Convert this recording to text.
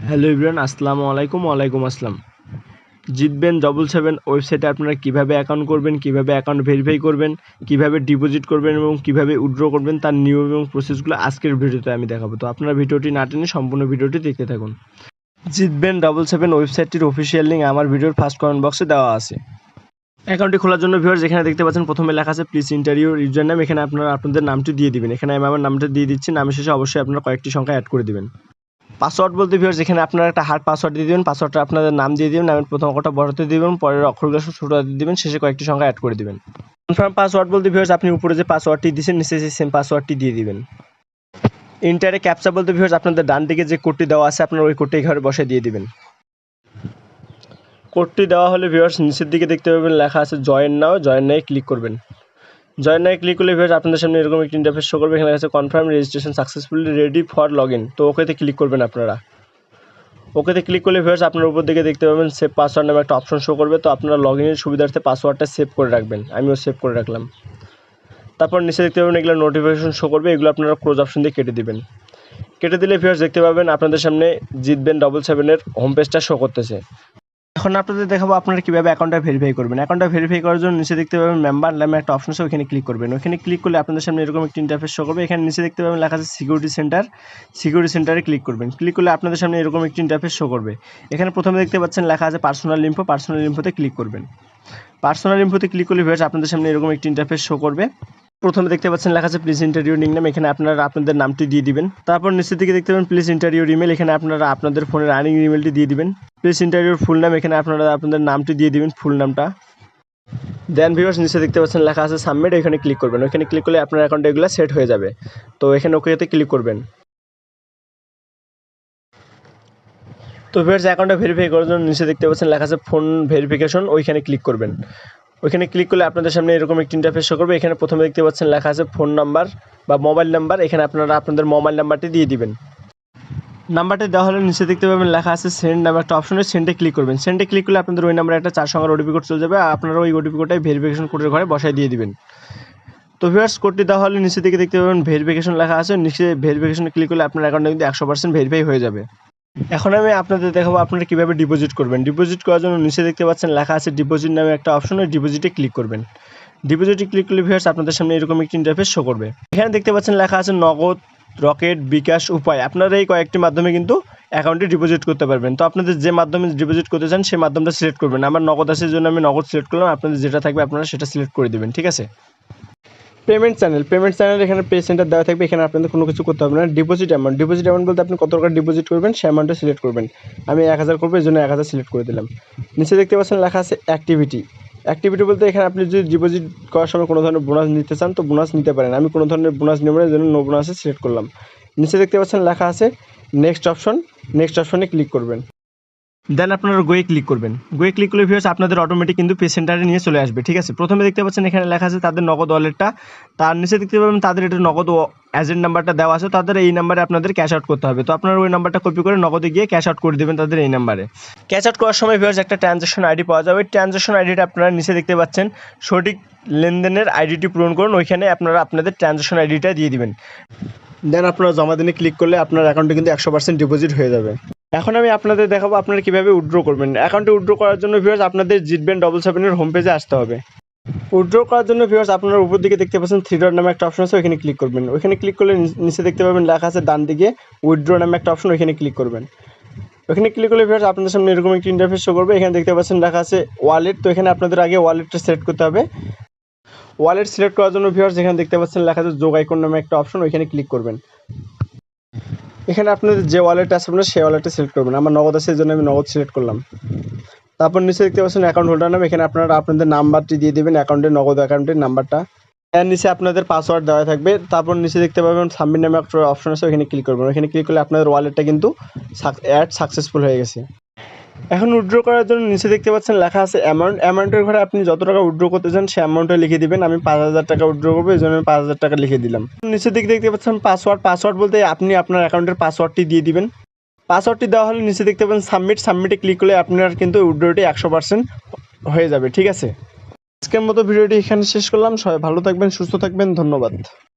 Hello everyone, আসসালামু আলাইকুম। ওয়ালাইকুম আসসালাম। জিতবেন 777 ওয়েবসাইটে আপনারা কিভাবে অ্যাকাউন্ট করবেন, কিভাবে অ্যাকাউন্ট ভেরিফাই করবেন, কিভাবে ডিপোজিট করবেন এবং কিভাবে উইথড্র করবেন তার নিয়ম এবং প্রসেসগুলো আজকের ভিডিওতে আমি দেখাবো। তো আপনারা ভিডিওটি না টেনে সম্পূর্ণ ভিডিওটি দেখতে থাকুন। জিতবেন 777 ওয়েবসাইটটির অফিসিয়াল লিঙ্ক আমার ভিডিওর ফার্স্ট কমেন্ট বক্সে দেওয়া আছে। অ্যাকাউন্টটি খোলার জন্য ভিউয়ার্স যেখানে দেখতে পাচ্ছেন প্রথমে লেখা আছে please enter your user name. এখানে আপনারা আপনাদের নামটি দিয়ে দিবেন। এখানে আমি আমার নামটা দিয়ে দিচ্ছি। নামের শেষে অবশ্যই আপনারা কয়েকটি সংখ্যা অ্যাড করে দিবেন। পাসওয়ার্ড বলতে ভিউয়ার্স যেখানে আপনারা একটা হার্ড পাসওয়ার্ড দিয়ে দিবেন। পাসওয়ার্ডটা আপনাদের নাম দিয়ে দিবেন, নামের প্রথম অক্ষরটা বড় হাতে দিবেন, পরের অক্ষরগুলো ছোট হাতে দিবেন, শেষে কয়েকটি সংখ্যা অ্যাড করে দিবেন। কনফার্ম পাসওয়ার্ড বলতে ভিউয়ার্স আপনি উপরে যে পাসওয়ার্ডটি দিয়েছেন নিচে সেই সেম পাসওয়ার্ডটি দিয়ে দিবেন। ইন্টারে ক্যাপচা বলতে ভিউয়ার্স আপনাদের ডান দিকে যে কোডটি দেওয়া আছে আপনারা ওই কোডটি ঘরে বসে দিয়ে দিবেন। কোডটি দেওয়া হলে ভিউয়ার্স নিচের দিকে দেখতে পাবেন লেখা আছে জয়েন নাও। জয়েন নাও ক্লিক করবেন। জয়েন নাও ক্লিক করলে ভিউয়ার্স আপনাদের সামনে এরকম একটি ইন্টারফেস শো করবে। এখানে লেখা আছে confirm registration successfully ready for login. তো ওকেতে ক্লিক করবেন আপনারা। ওকেতে ক্লিক করলে ভিউয়ার্স আপনার উপর দিকে দেখতে পাবেন সেভ পাসওয়ার্ড নামে একটা অপশন শো করবে। তো আপনারা লগইনের সুবিধার্থে পাসওয়ার্ডটা সেভ করে রাখবেন। আমিও সেভ করে রাখলাম। তারপর নিচে দেখতে পাবেন এগুলো নোটিফিকেশন শো করবে। এগুলো আপনারা ক্লোজ অপশন দিয়ে কেটে দিবেন। কেটে দিলে ভিউয়ার্স দেখতে পাবেন আপনাদের সামনে জিতবেন 777 হোম পেজটা শো করতেছে। এখন আপনাদের দেখাবো আপনারা কীভাবে অ্যাকাউন্টটা ভেরিফাই করবেন। অ্যাকাউন্টটা ভেরিফাই করার জন্য নিচে দেখতে পাবেন মেম্বার নামে একটা অপশন আছে, ওখানে ক্লিক করবেন। ওখানে ক্লিক করলে আপনাদের সামনে এরকম একটি ইন্টারফেস শো করবে। এখানে নিচে দেখতে পাবেন লেখা আছে সিকিউরিটি সেন্টার। সিকিউরিটি সেন্টারে ক্লিক করবেন। ক্লিক করলে আপনাদের সামনে এরকম একটি ইন্টারফেস শো করবে। এখানে প্রথমে দেখতে পাচ্ছেন লেখা আছে পার্সোনাল ইনফো। পার্সোনাল ইনফোতে ক্লিক করবেন। পার্সোনাল ইনফোতে ক্লিক করলে ভিউয়ার্স আপনাদের সামনে এরকম একটি ইন্টারফেস শো করবে। প্রথমে দেখতে পাচ্ছেন লেখা আছে প্লিজ এন্টার ইউর নিকনেম। এখানে আপনারা আপনাদের নামটি দিয়ে দিবেন। তারপর নিচের দিকে দেখতে পাবেন প্লিজ এন্টার ইউর ইমেল। এখানে আপনারা আপনাদের ফোনের রানিং ইমেলটি দিয়ে দিবেন। প্লিজ এন্টার ইউর ফুল নাম। এখানে আপনারা আপনাদের নামটি দিয়ে দিবেন, ফুল নামটা। দেন ভিউয়ার্স নিচে দেখতে পাচ্ছেন লেখা আছে সাবমিট। এখানে ক্লিক করবেন। ওখানে ক্লিক করলে আপনার অ্যাকাউন্টে এগুলো সেট হয়ে যাবে। তো এখানে ওকেতে ক্লিক করবেন। তো ভিউয়ার্স অ্যাকাউন্টটা ভেরিফাই করার জন্য নিচে দেখতে পাচ্ছেন লেখা আছে ফোন ভেরিফিকেশন। ওইখানে ক্লিক করবেন। ওইখানে ক্লিক করলে আপনাদের সামনে এরকম একটি ইন্টারফেস শো করবে। এখানে প্রথমে দেখতে পাচ্ছেন লেখা আছে ফোন নাম্বার বা মোবাইল নাম্বার। এখানে আপনারা আপনাদের মোবাইল নাম্বারটি দিয়ে দিবেন। নাম্বারটি দেওয়া হলে নিচে দেখতে পাবেন লেখা আছে সেন্ড নামে একটা অপশনে, সেন্ডে ক্লিক করবেন। সেন্ডে ক্লিক করলে আপনাদের ওই নাম্বারে একটা 4 সংখ্যার ওটিপি কোড চলে যাবে। আর আপনারা ওই ওটিপি কোডটাই ভেরিফিকেশন কোডের ঘরে বসায় দিয়ে দিবেন। তো ভিউয়ার্স কোডটি দেওয়া হলে নিচে দিকে দেখতে পাবেন ভেরিফিকেশন লেখা আছে। নিচে ভেরিফিকেশনে ক্লিক করলে আপনার অ্যাকাউন্টটা কিন্তু 100% ভেরিফাই হয়ে যাবে। এখন আমি আপনাদের দেখাবো আপনারা কীভাবে ডিপোজিট করবেন। ডিপোজিট করার জন্য নিচে দেখতে পাচ্ছেন লেখা আছে ডিপোজিট নামে একটা অপশন, ওই ডিপোজিটে ক্লিক করবেন। ডিপোজিটে ক্লিক করলে ভিউয়ার্স আপনাদের সামনে এরকম একটি ইন্টারফেস শো করবে। এখানে দেখতে পাচ্ছেন লেখা আছে নগদ, রকেট, বিকাশ, উপায়। আপনারা এই কয়েকটি মাধ্যমে কিন্তু অ্যাকাউন্টে ডিপোজিট করতে পারবেন। তো আপনাদের যে মাধ্যমে ডিপোজিট করতে চান সেই মাধ্যমটা সিলেক্ট করবেন। আমার নগদ আছে জন্য আমি নগদ সিলেক্ট করলাম। আপনাদের যেটা থাকবে আপনারা সেটা সিলেক্ট করে দেবেন, ঠিক আছে। পেমেন্ট চ্যানেল এখানে পে সেন্টার দেওয়া থাকবে। এখানে আপনাদের কোনো কিছু করতে হবে না। ডিপোজিট অ্যামাউন্ট বলতে আপনি কত টাকা ডিপোজিট করবেন সেই অ্যামাউন্টটা সিলেক্ট করবেন। আমি 1000 করবো, এই জন্য 1000 সিলেক্ট করে দিলাম। নিচে দেখতে পাচ্ছেন লেখা আছে অ্যাক্টিভিটি বলতে এখানে আপনি যদি ডিপোজিট করার সময় কোনো ধরনের বোনাস নিতে চান তো বোনাস নিতে পারেন। আমি কোনো ধরনের বোনাস নেব না, এই জন্য নো বোনাসে সিলেক্ট করলাম। নিচে দেখতে পাচ্ছেন লেখা আছে নেক্সট অপশনে ক্লিক করবেন। দেন আপনারা গোয়ে ক্লিক করবেন। গোয়ে ক্লিক করলে ভিউয়ার্স আপনাদের অটোমেটিক কিন্তু পে সেন্টারে নিয়ে চলে আসবে, ঠিক আছে। প্রথমে দেখতে পাচ্ছেন এখানে লেখা আছে তাদের নগদ ওয়ালেটটা। তার নিচে দেখতে পাবেন তাদের এটা নগদ এজেন্ট নাম্বারটা দেওয়া আছে। তাদের এই নাম্বারে আপনাদের ক্যাশ আউট করতে হবে। তো আপনারা ওই নাম্বারটা কপি করে নগদে গিয়ে ক্যাশ আউট করে দেবেন তাদের এই নাম্বারে। ক্যাশ আউট করার সময় ভিউয়ার্স একটা ট্রানজ্যাকশন আইডি পাওয়া যাবে। ওই ট্রানজ্যাকশন আইডিটা আপনারা নিচে দেখতে পাচ্ছেন সঠিক লেনদেনের আইডিটি পূরণ করুন। ওইখানে আপনারা আপনাদের ট্রানজ্যাকশন আইডিটা দিয়ে দিবেন। দেন আপনারা জমা দিনে ক্লিক করলে আপনার অ্যাকাউন্টে কিন্তু 100% ডিপোজিট হয়ে যাবে। এখন আমি আপনাদের দেখাবো আপনারা কীভাবে উইথড্র করবেন। অ্যাকাউন্টে উইথড্র করার জন্য ভিউয়ার্স আপনাদের জিতবেন 777 হোম পেজে আসতে হবে। উইথড্র করার জন্য ভিউয়ার্স আপনারা উপর দিকে দেখতে পাচ্ছেন 3 ডট নামে একটা অপশন আছে, ওইখানে ক্লিক করবেন। ওইখানে ক্লিক করলে নিচে দেখতে পাবেন লেখা আছে ডান দিকে উইথড্র নামে একটা অপশন, ওইখানে ক্লিক করবেন। ওইখানে ক্লিক করলে ভিউয়ার্স আপনাদের সামনে এরকম একটি ইন্টারফেস শো করবে। এখানে দেখতে পাচ্ছেন লেখা আছে ওয়ালেট। তো এখানে আপনাদের আগে ওয়ালেটটা সিলেক্ট করতে হবে। ওয়ালেট সিলেক্ট করার জন্য ভিউয়ার্স এখানে দেখতে পাচ্ছেন লেখা আছে যোগ আইকন নামে একটা অপশন, ওইখানে ক্লিক করবেন। এখানে আপনাদের যে ওয়ালেট আছে আপনারা সেই ওয়ালেটটা সিলেক্ট করবেন। আমার নগদ আছে এই জন্য আমি নগদ সিলেক্ট করলাম। তারপর নিচে দেখতে পাচ্ছেন অ্যাকাউন্ট হোল্ডার নাম। এখানে আপনারা আপনাদের নাম্বারটি দিয়ে দেবেন, নগদ অ্যাকাউন্টের নাম্বারটা। এর নিচে আপনাদের পাসওয়ার্ড দেওয়া থাকবে। তারপর নিচে দেখতে পাবেন সাবমিট নামে একটা অপশন আছে, ওখানে ক্লিক করবেন। ওখানে ক্লিক করলে আপনাদের ওয়ালেটটা কিন্তু অ্যাড সাকসেসফুল হয়ে গেছে। এখন উইথড্র করার জন্য নিচে দেখতে পাচ্ছেন লেখা আছে অ্যামাউন্টের ঘরে আপনি যত টাকা উইথড্র করতে চান সেই অ্যামাউন্টটা লিখে দিবেন। আমি 5000 টাকা উইথড্র করবো, এই জন্য আমি 5000 টাকা লিখে দিলাম। নিচের দিকে দেখতে পাচ্ছেন পাসওয়ার্ড বলতে আপনি আপনার অ্যাকাউন্টের পাসওয়ার্ডটি দিয়ে দিবেন। পাসওয়ার্ডটি দেওয়া হলে নিচে দেখতে পাবেন সাবমিটে ক্লিক করলে আপনার কিন্তু উইথড্রটি 100% হয়ে যাবে, ঠিক আছে। আজকের মতো ভিডিওটি এখানে শেষ করলাম। সবাই ভালো থাকবেন, সুস্থ থাকবেন, ধন্যবাদ।